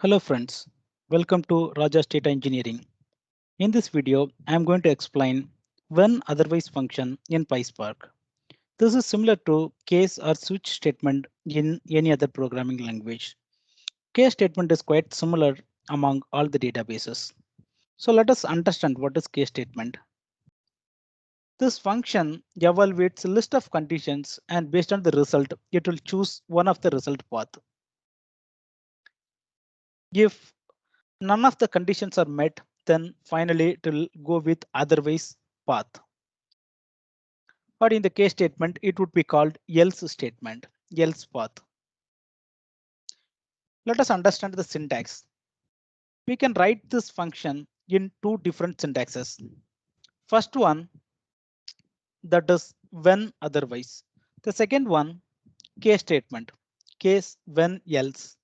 Hello friends, welcome to Raja's Data Engineering. In this video, I am going to explain when otherwise function in PySpark. This is similar to case or switch statement in any other programming language. Case statement is quite similar among all the databases. So let us understand what is case statement. This function evaluates a list of conditions and based on the result, it will choose one of the result path. If none of the conditions are met, then finally it will go with otherwise path. Or in the case statement, it would be called else statement, else path. Let us understand the syntax. We can write this function in two different syntaxes. First one, that is when otherwise. The second one, case statement, case when else.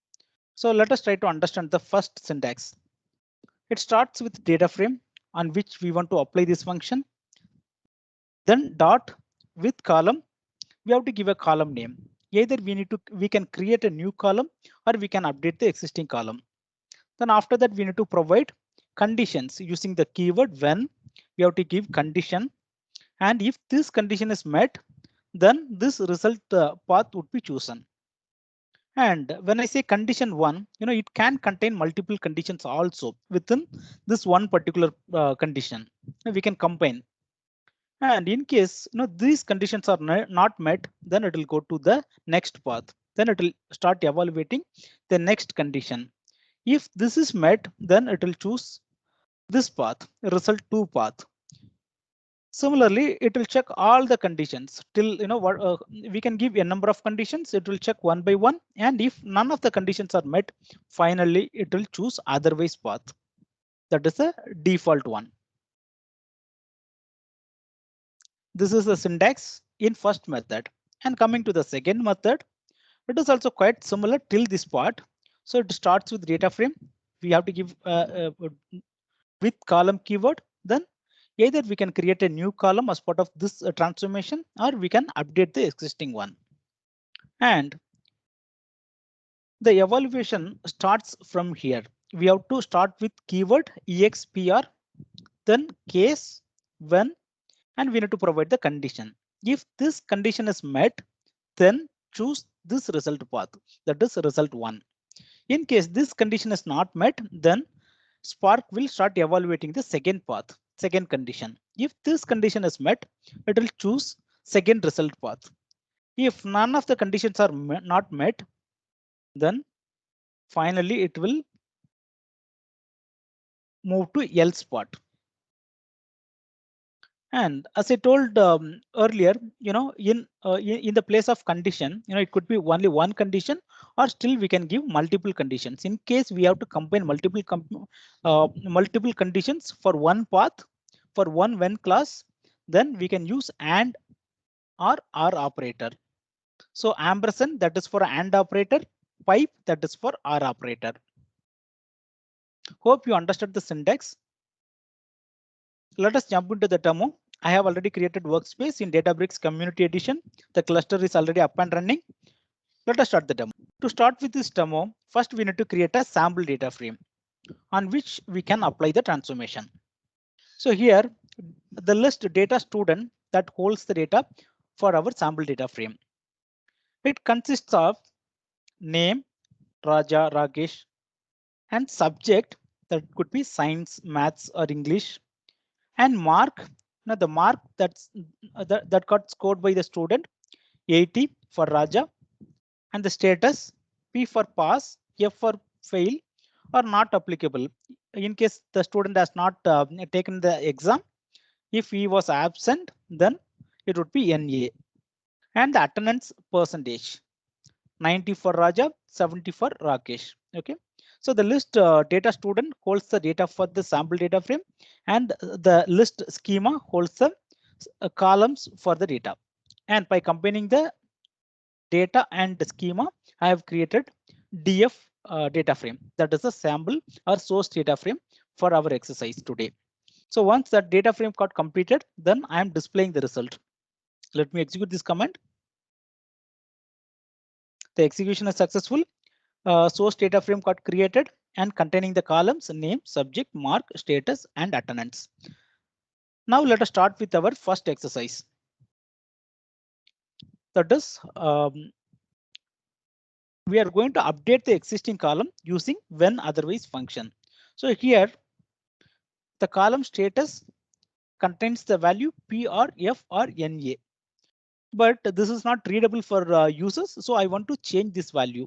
So let us try to understand the first syntax. It starts with data frame on which we want to apply this function. Then dot with column, we have to give a column name. Either we can create a new column or we can update the existing column. Then after that, we need to provide conditions using the keyword when. We have to give condition, and if this condition is met, then this result path would be chosen. And when I say condition one, it can contain multiple conditions also within this one particular condition. We can combine. And in case these conditions are not met, then it will go to the next path. Then it will start evaluating the next condition. If this is met, then it will choose this path, result 2 path. Similarly, it will check all the conditions till what we can give a number of conditions. It will check one by one, and if none of the conditions are met, finally it will choose otherwise path. That is the default one. This is the syntax in first method. And coming to the second method, it is also quite similar till this part. So it starts with data frame. We have to give with column keyword. Then either we can create a new column as part of this transformation, or we can update the existing one. And the evaluation starts from here. We have to start with keyword expr, then case when, and we need to provide the condition. If this condition is met, then choose this result path, that is result 1. In case this condition is not met, then Spark will start evaluating the second path, second condition. If this condition is met, it will choose second result path. If none of the conditions are not met, then finally it will move to else part. And as I told earlier, in the place of condition, it could be only one condition, or still we can give multiple conditions. In case we have to combine multiple conditions for one path, for one when class, then we can use and or operator. So ampersand, that is for and operator, pipe, that is for or operator. Hope you understood the syntax. Let us jump into the demo. I have already created workspace in Databricks Community Edition. The cluster is already up and running. Let us start the demo. To start with this demo, first we need to create a sample data frame on which we can apply the transformation. So here, the list data student that holds the data for our sample data frame. It consists of name, Raja, Rakesh, and subject, that could be science, maths, or English, and mark. Now the mark that got scored by the student, 80 for Raja, and the status, P for pass, F for fail, or not applicable. In case the student has not taken the exam, if he was absent, then it would be NA. And the attendance percentage, 90 for Raja, 70 for Rakesh. Okay. So the list data student holds the data for the sample data frame, and the list schema holds the columns for the data. And by combining the data and the schema, I have created DF data frame, that is a sample or source data frame for our exercise today. So once that data frame got completed, then I am displaying the result. Let me execute this command. The execution is successful. Source data frame got created and containing the columns name, subject, mark, status, and attendance. Now let us start with our first exercise. That is, we are going to update the existing column using when otherwise function. So here the column status contains the value P or F or NA. But this is not readable for users. So I want to change this value.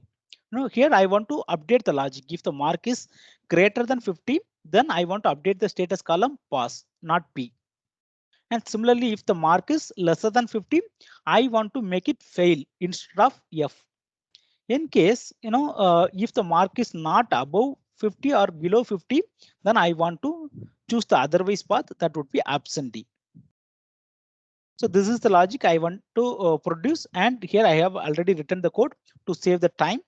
Now here I want to update the logic. If the mark is greater than 50, then I want to update the status column pass, not P. And similarly, if the mark is lesser than 50, I want to make it fail instead of F. In case, if the mark is not above 50 or below 50, then I want to choose the otherwise path, that would be absentee. So this is the logic I want to produce, and here I have already written the code to save the time.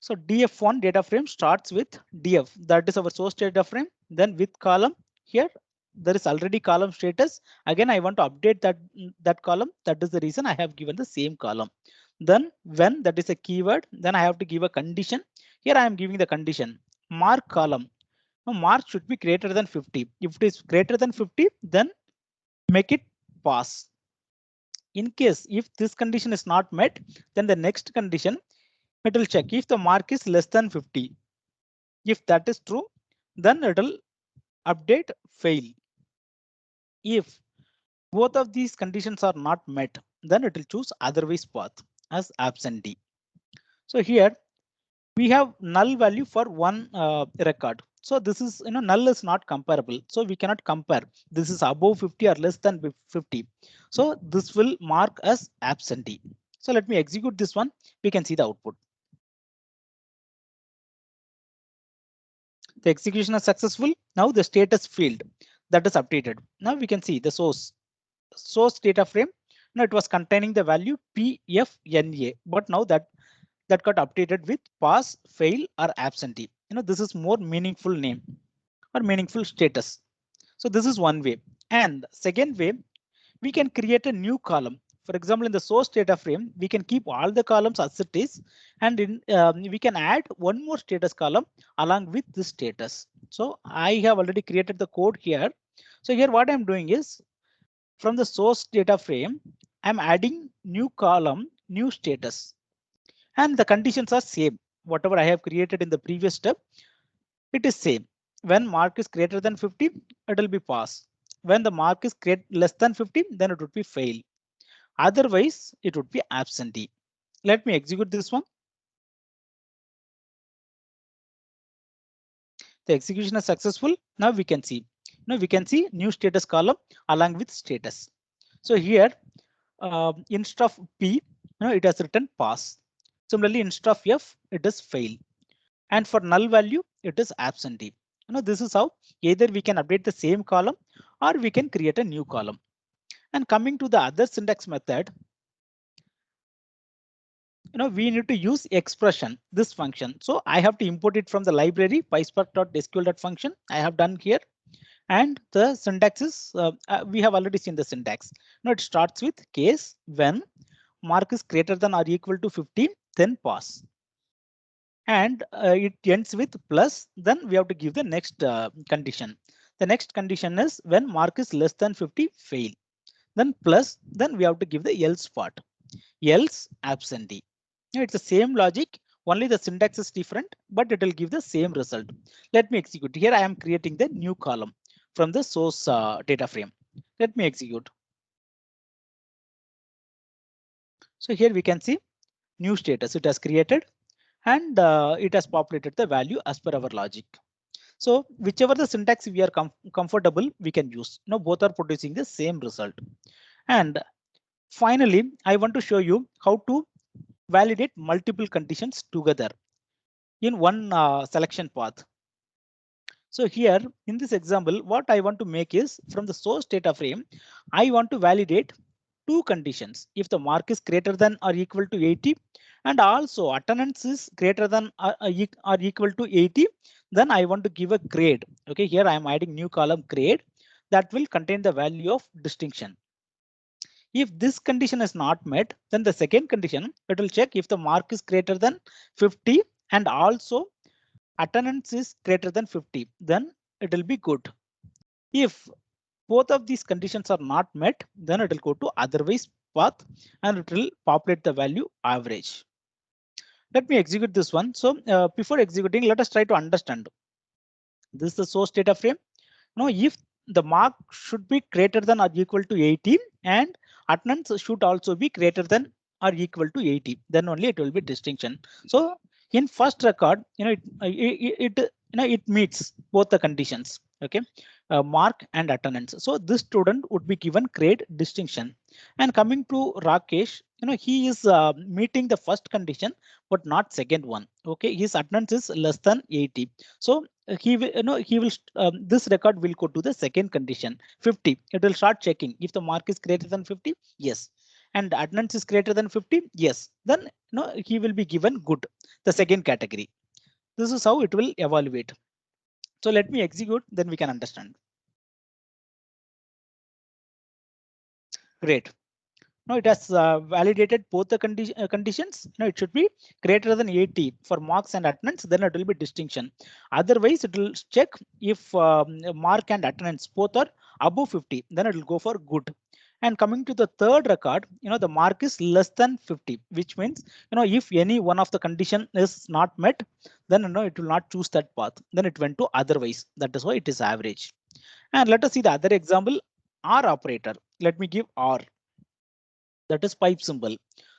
So df1 data frame starts with df, that is our source data frame. Then with column, here there is already column status. Again, I want to update that column. That is the reason I have given the same column. Then when, that is a keyword, then I have to give a condition. Here I am giving the condition mark column. Now mark should be greater than 50. If it is greater than 50, then make it pass. In case if this condition is not met, then the next condition, it will check if the mark is less than 50. If that is true, then it will update fail. If both of these conditions are not met, then it will choose otherwise path as absentee. So here we have null value for one record. So this is, null is not comparable. So we cannot compare. This is above 50 or less than 50. So this will mark as absentee. So let me execute this one. We can see the output. The execution is successful. Now the status field that is updated. Now we can see the source data frame. Now it was containing the value PFNA, but now that got updated with pass, fail, or absentee. This is more meaningful name or meaningful status. So this is one way. And second way, we can create a new column. For example, in the source data frame, we can keep all the columns as it is, and we can add one more status column along with this status. So I have already created the code here. So here what I'm doing is, from the source data frame, I'm adding new column, new status, and the conditions are same. Whatever I have created in the previous step, it is same. When mark is greater than 50, it will be pass. When the mark is less than 50, then it would be fail. Otherwise, it would be absentee. Let me execute this one. The execution is successful. Now we can see. Now we can see new status column along with status. So here, instead of P, it has written pass. Similarly, instead of F, it is fail. And for null value, it is absentee. This is how either we can update the same column or we can create a new column. And coming to the other syntax method, we need to use expression, this function. So I have to import it from the library PySpark.sql.function. I have done here. And the syntax is, we have already seen the syntax. Now it starts with case when mark is greater than or equal to 50, then pass. And it ends with plus, then we have to give the next condition. The next condition is when mark is less than 50, fail. Then plus, then we have to give the else part, else absentee. It's the same logic, only the syntax is different, but it will give the same result. Let me execute. Here I am creating the new column from the source data frame. Let me execute. So here we can see new status it has created, and it has populated the value as per our logic. So whichever the syntax we are comfortable, we can use. Both are producing the same result. And finally, I want to show you how to validate multiple conditions together in one selection path. So here in this example, what I want to make is from the source data frame, I want to validate two conditions. If the mark is greater than or equal to 80, and also attendance is greater than or equal to 80, then I want to give a grade. Okay, here I am adding new column grade that will contain the value of distinction. If this condition is not met, then the second condition, it will check if the mark is greater than 50 and also attendance is greater than 50, then it will be good. If both of these conditions are not met, then it will go to otherwise path and it will populate the value average. Let me execute this one. So before executing, let us try to understand. This is the source data frame. Now, if the mark should be greater than or equal to 80 and attendance should also be greater than or equal to 80, then only it will be distinction. So in first record, it meets both the conditions. Okay, mark and attendance. So this student would be given grade distinction. And coming to Rakesh, he is meeting the first condition but not second one. Okay, his attendance is less than 80. So he will, this record will go to the second condition 50. It will start checking if the mark is greater than 50. Yes. And attendance is greater than 50. Yes. Then he will be given good, the second category. This is how it will evaluate. So let me execute, then we can understand. Great. Now it has validated both the conditions. Now it should be greater than 80 for marks and attendance, then it will be distinction. Otherwise, it will check if mark and attendance both are above 50, then it will go for good. And coming to the third record, the mark is less than 50, which means, if any one of the condition is not met, then it will not choose that path. Then it went to otherwise. That is why it is average. And let us see the other example, OR operator. Let me give OR. That is pipe symbol.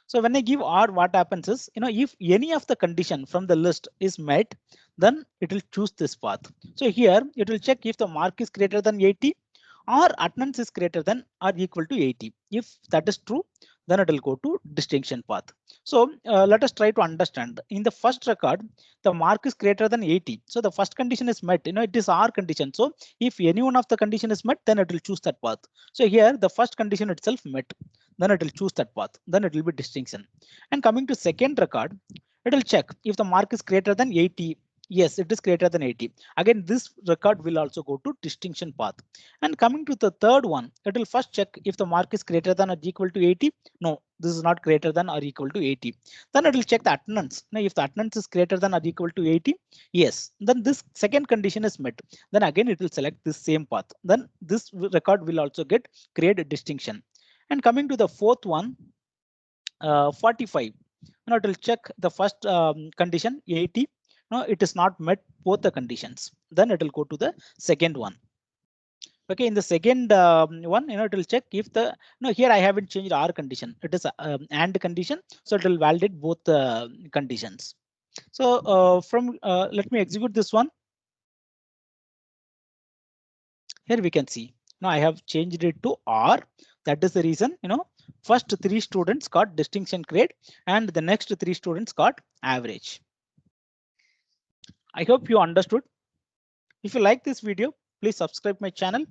So when I give R, what happens is, if any of the condition from the list is met, then it will choose this path. So here it will check if the mark is greater than 80 or attendance is greater than or equal to 80. If that is true, then it will go to distinction path. So let us try to understand. In the first record, the mark is greater than 80. So the first condition is met. It is R condition. So if any one of the condition is met, then it will choose that path. So here the first condition itself met, then it will choose that path. Then it will be distinction. And coming to second record, it will check if the mark is greater than 80. Yes, it is greater than 80. Again, this record will also go to distinction path. And coming to the third one, it will first check if the mark is greater than or equal to 80. No, this is not greater than or equal to 80. Then it will check the attendance. Now, if the attendance is greater than or equal to 80, yes, then this second condition is met. Then again, it will select this same path. Then this record will also get grade distinction. And coming to the fourth one, 45. Now it will check the first condition 80. No, it is not met both the conditions. Then it will go to the second one. Okay, in the second one, it will check if the here I haven't changed R condition. It is AND condition, so it will validate both the conditions. So let me execute this one. Here we can see now I have changed it to R. That is the reason, first 3 students got distinction grade and the next 3 students got average. I hope you understood. If you like this video, please subscribe my channel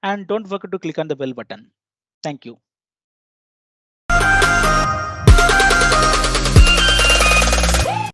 and don't forget to click on the bell button. Thank you.